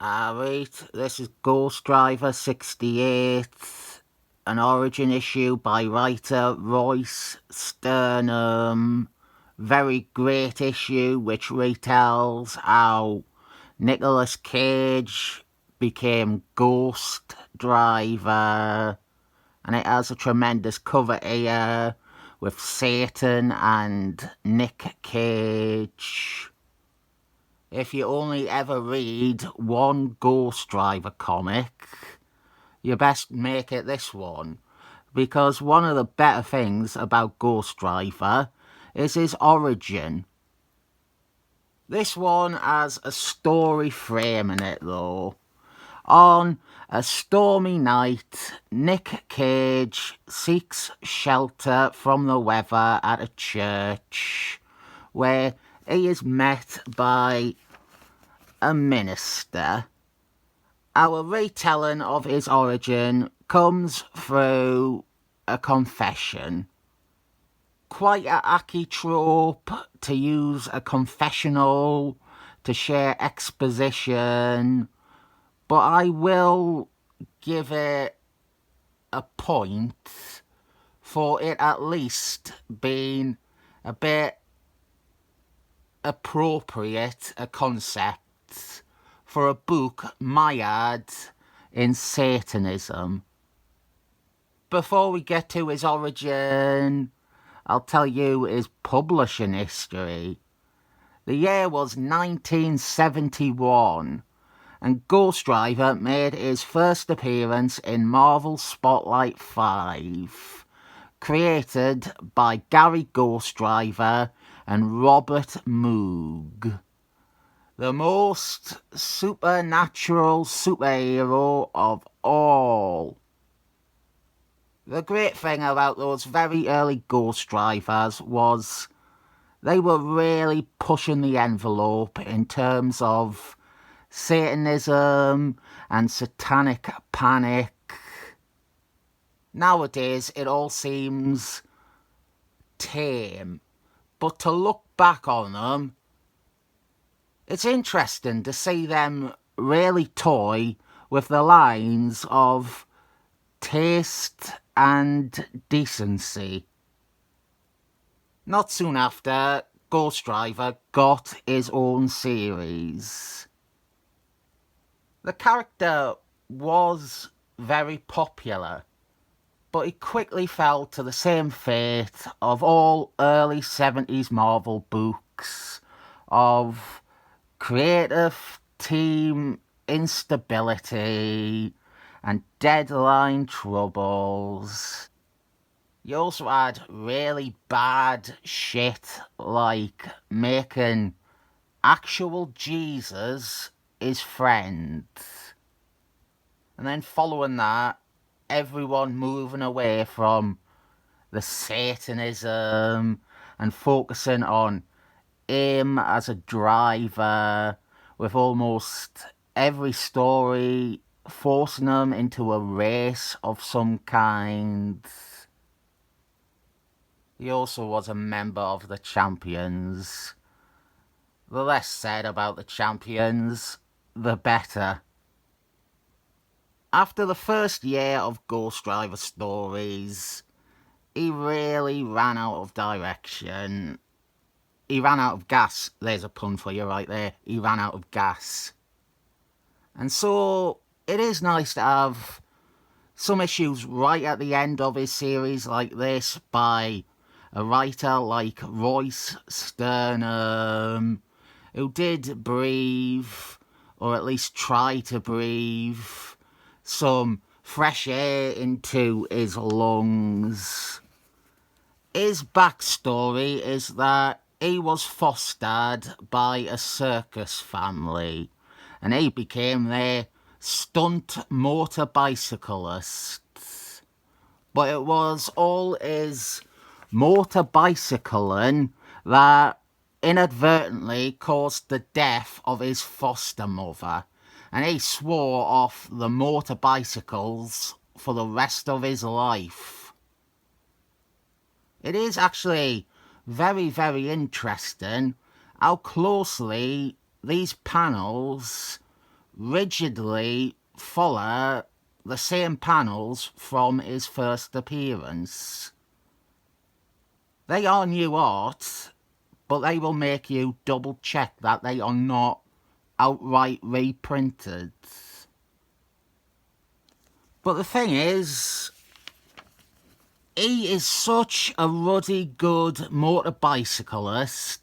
Alright, this is Ghost Driver 68, an origin issue by writer Royce Sternum. Very great issue which retells how Nicolas Cage became Ghost Driver, and it has a tremendous cover here with Satan and Nick Cage. If you only ever read one Ghost Driver comic, you best make it this one, because one of the better things about Ghost Driver is his origin. This one has a story frame in it though. On a stormy night, Nick Cage seeks shelter from the weather at a church, where he is met by a minister. Our retelling of his origin comes through a confession. Quite a hacky trope to use a confessional to share exposition, but I will give it a point for it at least being a bit appropriate a concept for a book mired in Satanism. Before we get to his origin, I'll tell you his publishing history. The year was 1971, and Ghost Driver made his first appearance in Marvel Spotlight 5, created by Gary Ghost Driver and Robert Moog. The most supernatural superhero of all. The great thing about those very early Ghost Drivers was they were really pushing the envelope in terms of Satanism and satanic panic. Nowadays it all seems tame, but to look back on them, it's interesting to see them really toy with the lines of taste and decency. Not soon after, Ghost Driver got his own series. The character was very popular, but he quickly fell to the same fate of all early 70s Marvel books, of creative team instability and deadline troubles. You also had really bad shit like making actual Jesus his friend. And then following that, everyone moving away from the Satanism and focusing on him as a driver, with almost every story forcing them into a race of some kind. He also was a member of the Champions. The less said about the Champions, the better. After the first year of Ghost Driver stories, he really ran out of direction. He ran out of gas. There's a pun for you right there. He ran out of gas. And so it is nice to have some issues right at the end of his series like this by a writer like Royce Sternum, who did breathe, or at least try to breathe, some fresh air into his lungs. His backstory is that he was fostered by a circus family, and he became their stunt motor bicyclist. But it was all his motor bicycling that inadvertently caused the death of his foster mother, and he swore off the motor bicycles for the rest of his life. It is actually very, very interesting how closely these panels rigidly follow the same panels from his first appearance. They are new art, but they will make you double check that they are not outright reprinted. But the thing is, he is such a ruddy good motor bicyclist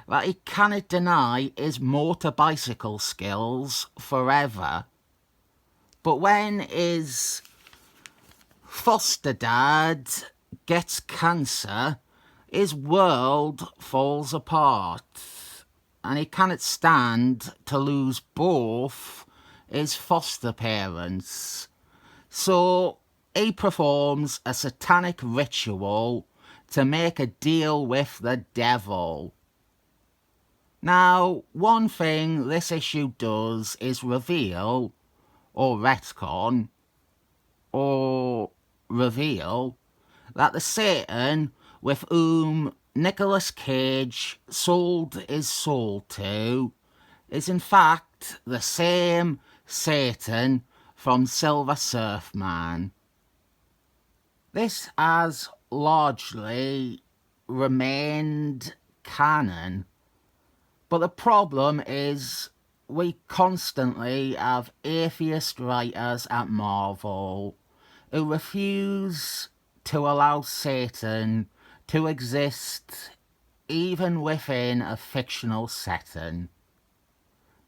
that he cannot deny his motor bicycle skills forever. But when his foster dad gets cancer, his world falls apart, and he cannot stand to lose both his foster parents. So he performs a satanic ritual to make a deal with the devil. Now, one thing this issue does is reveal, or retcon, or reveal, that the Satan with whom Nicolas Cage sold his soul to is in fact the same Satan from Silver Surfman. This has largely remained canon, but the problem is we constantly have atheist writers at Marvel who refuse to allow Satan to exist even within a fictional setting.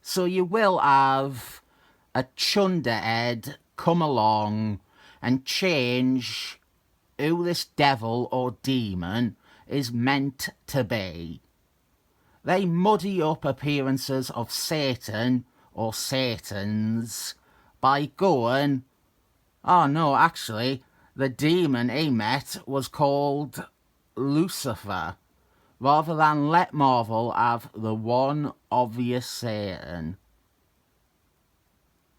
So you will have a chunderhead come along and change who this devil or demon is meant to be. They muddy up appearances of Satan or Satans by going, oh no, actually, the demon he met was called Lucifer, rather than let Marvel have the one obvious Satan.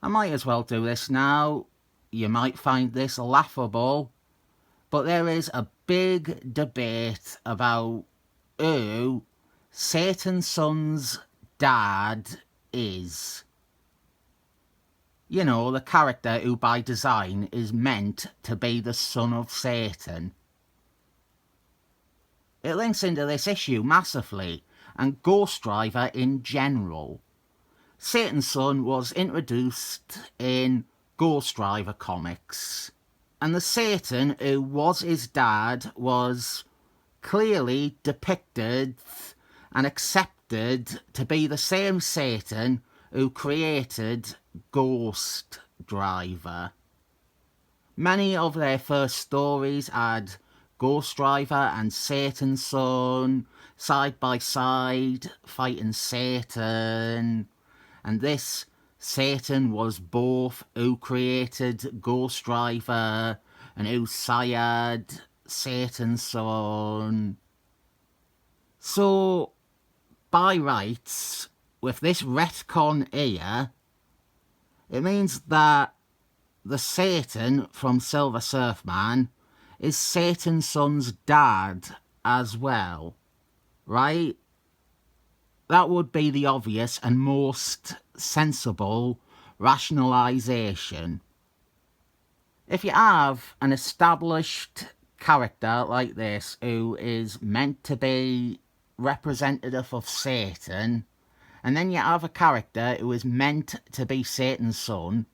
I might as well do this now. You might find this laughable, but there is a big debate about who Satan's son's dad is. You know, the character who by design is meant to be the son of Satan. It links into this issue massively, and Ghost Driver in general. Satan's son was introduced in Ghost Driver comics, and the Satan who was his dad was clearly depicted and accepted to be the same Satan who created Ghost Driver. Many of their first stories had Ghost Driver and Satan's son side by side fighting Satan, and this Satan was both who created Ghost Driver and who sired Satan's son. So, by rights, with this retcon here, it means that the Satan from Silver Surfman is Satan's son's dad as well, right? That would be the obvious and most sensible rationalisation. If you have an established character like this who is meant to be representative of Satan, and then you have a character who is meant to be Satan's son,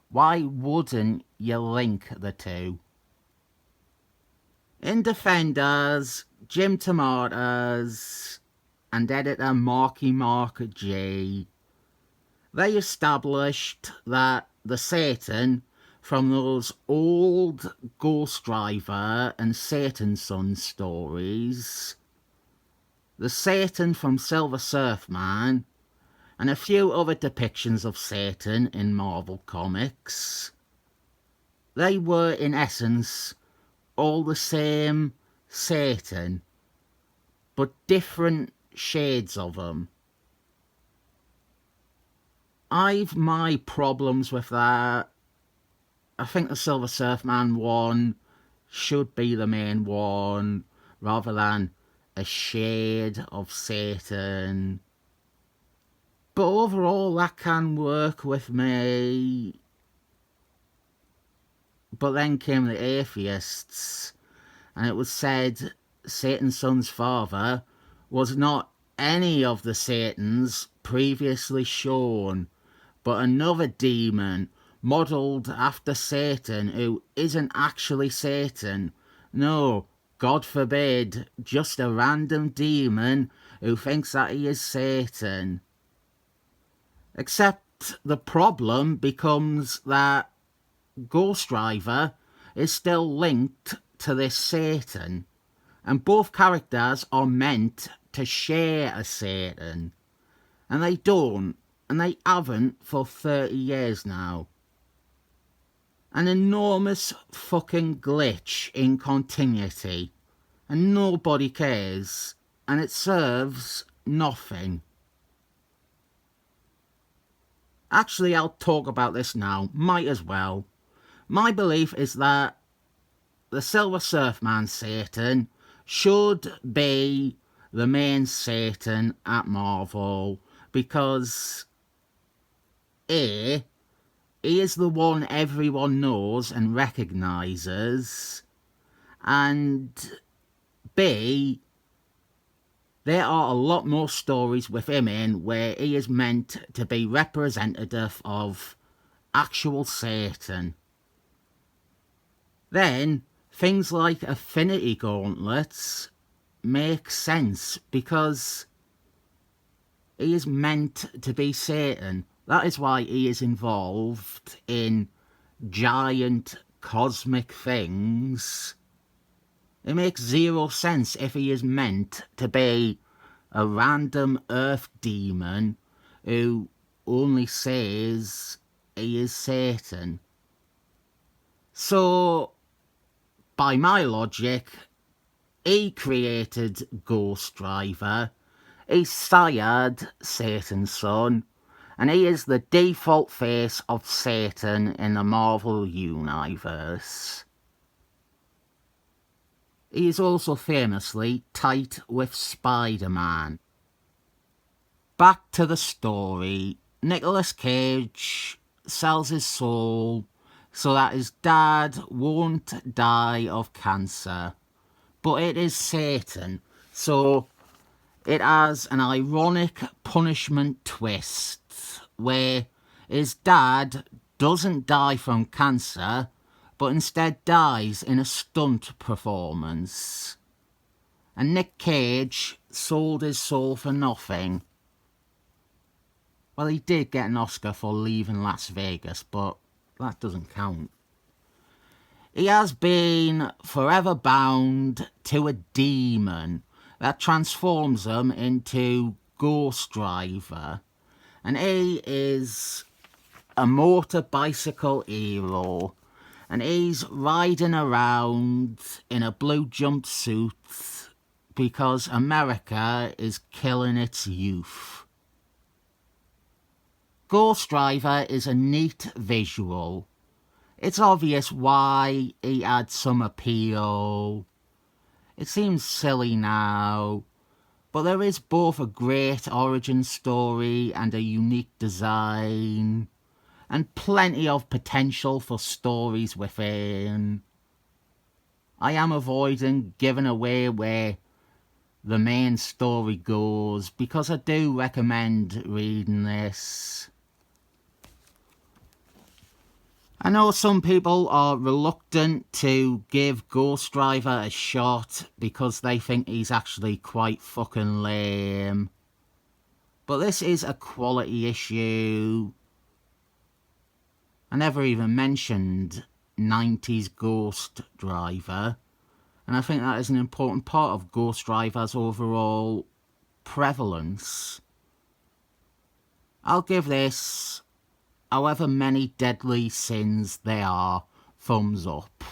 why wouldn't you link the two? In Defenders, Jim Tomatoes and editor Marky Mark G, they established that the Satan from those old Ghost Driver and Satan's Son stories, the Satan from Silver Surfman, and a few other depictions of Satan in Marvel Comics, they were in essence all the same Satan, but different shades of him. I've my problems with that. I think the Silver Surfman one should be the main one, rather than a shade of Satan. But overall, that can work with me. But then came the atheists, and it was said Satan's son's father was not any of the Satans previously shown, but another demon modelled after Satan who isn't actually Satan. No, God forbid, just a random demon who thinks that he is Satan. Except the problem becomes that Ghost Rider is still linked to this Satan, and both characters are meant to share a Satan, and they don't, and they haven't for 30 years now. An enormous fucking glitch in continuity, and nobody cares, and it serves nothing. Actually, I'll talk about this now, might as well. My belief is that the Silver Surfman Satan should be the main Satan at Marvel, because A, he is the one everyone knows and recognises, and B, there are a lot more stories with him in where he is meant to be representative of actual Satan. Then, things like Affinity Gauntlets make sense because he is meant to be Satan. That is why he is involved in giant cosmic things. It makes zero sense if he is meant to be a random earth demon who only says he is Satan. So, by my logic, he created Ghost Rider, he sired Satan's son, and he is the default face of Satan in the Marvel Universe. He is also famously tight with Spider-Man. Back to the story. Nicolas Cage sells his soul so that his dad won't die of cancer. But it is Satan, so it has an ironic punishment twist where his dad doesn't die from cancer, but instead dies in a stunt performance. And Nick Cage sold his soul for nothing. Well, he did get an Oscar for Leaving Las Vegas, but that doesn't count. He has been forever bound to a demon that transforms him into Ghost Rider. And he is a motor bicycle hero. And he's riding around in a blue jumpsuit because America is killing its youth. Ghost Rider is a neat visual. It's obvious why he had some appeal. It seems silly now, but there is both a great origin story and a unique design, and plenty of potential for stories within. I am avoiding giving away where the main story goes because I do recommend reading this. I know some people are reluctant to give Ghost Rider a shot because they think he's actually quite fucking lame. But this is a quality issue. I never even mentioned 90s Ghost Rider, and I think that is an important part of Ghost Rider's overall prevalence. I'll give this, however many deadly sins there are, thumbs up.